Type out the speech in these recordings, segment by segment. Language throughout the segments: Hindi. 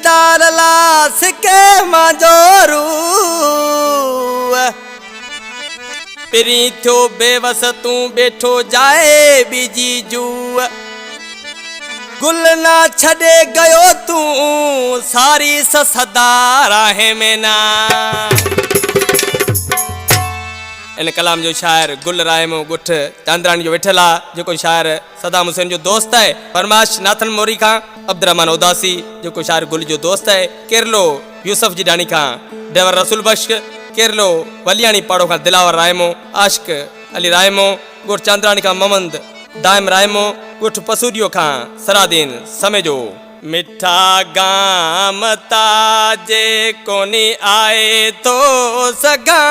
तार लास के माजोरू पिरी थियो बेवस तू बैठो जाए बीजी जू गुल ना छड़े गयो तू सारी सदा राहे में ना। इन कलाम जो शायर गुल रायमो गुठ चांदरानी जो वेठल आहे जेको शायर सदाम हुसैन जो दोस्त है। फरमाश नाथन मोरी खां अब्दुरहमान उदासी जेको शायर गुल जो दोस्त है। केरलो यूसुफ जिडानी खां डेवर रसूल बख्श। केरलो वलियाणी पाड़ो खां दिलावर रायमो आशिक अली रायमो गुठ चांदरानी खां मोहम्मद दाइम रायमो गुठ पसूरियो खां सरादीन समेजो। मिठा गाम ताजे कोनी आए तो सगा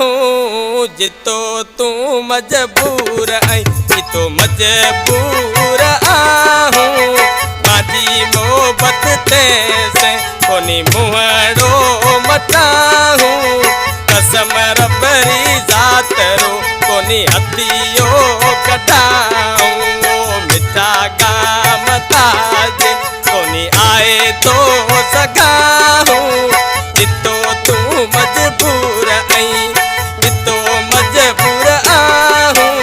हूँ जितो तू मजबूर आई जितो मजबूर आहूँ बाजी मोहब्बत ते से कोनी मुहड़ो मटाहूँ कसम रबरी जात रो कोनी हथियो कटाऊँ मिठा गाम ताजे कोनी आए तो सगा हूँ जितो तू मजबूर आई जितो मजबूर आहूँ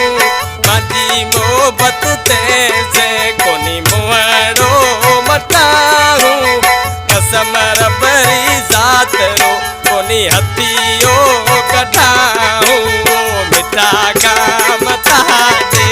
बाजी मोहब्बत ते से कोनी मुहड़ो मटाहूँ कसम रबरी जात रो कोनी हथियो कटाऊँ मिठा गाम ताजे।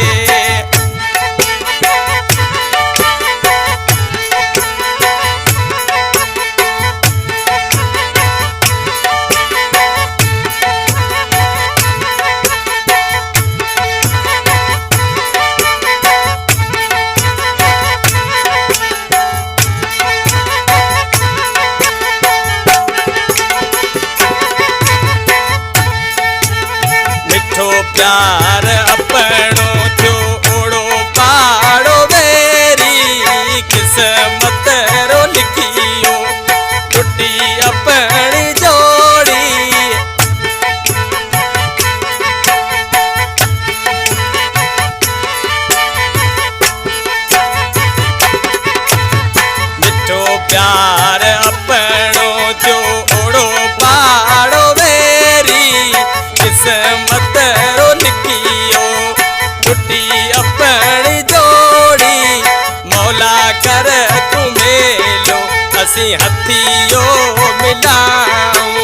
प्यार अपनो थो ओड़ो पाड़ो वेरी किस्मत रो लिखियो टुटी अपनी जोड़ी मिठो प्यार अपनो थो ओड़ो पाड़ो वेरी किस्मत अपनी जोड़ी मौला कर तुम्हें लो असी हथियो मिलाऊं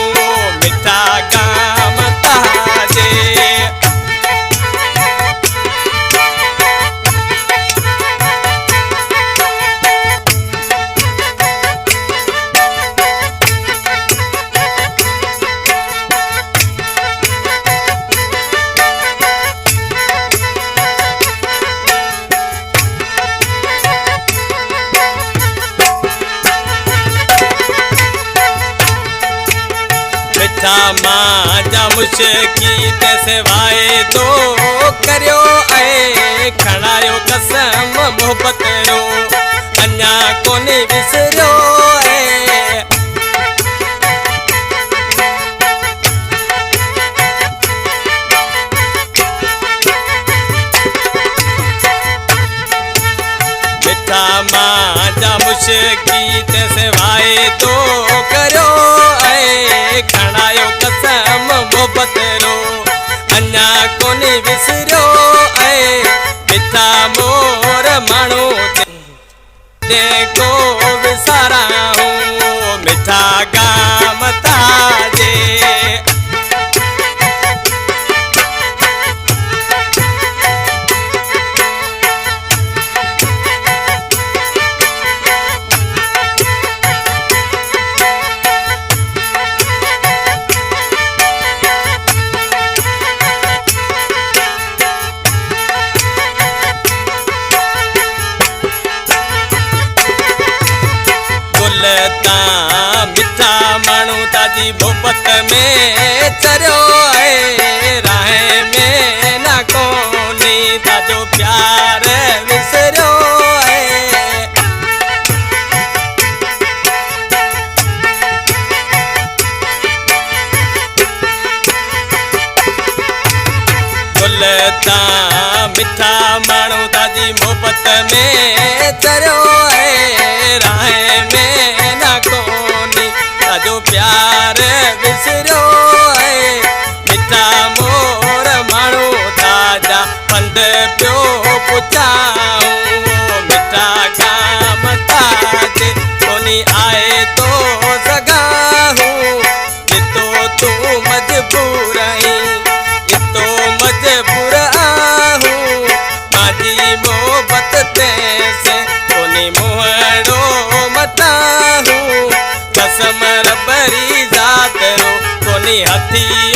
मिठा गाम ताजे। माजा मुश्की तैसे वाए तो करियो ऐ खणायो कसम मोहब्बत रो अन्या कोनी विसरो ऐ मिठा माजा मुश्की तैसे वाए तो करियो ऐ खणायो कसम मोहब्बत रो अन्या कोनी विसरो ऐ मिठा मोर माण्हू देखो विसारा हूँ मिठा गाम ताजे। मिठा माण्हू ताजी मोहब्बत में चरियो है राहे में ना कोनी ताजो प्यार विसरियो है गुलता मिठा माण्हू ताजी मोहब्बत में चरियो है राहे में ना को जो प्यार विसरियो है मिठा मोर माण्हू ताजा पंध पियो पुछाऊं मिठा काम ताजे कोनी आए तो सगाहूं जितो तू मजबूर आई जितो मजबूर आहूं माजी मोहब्बत तैसे कोनी मुहड़ो मताहूं कसम रबरी ज़ात रो कोनी हथी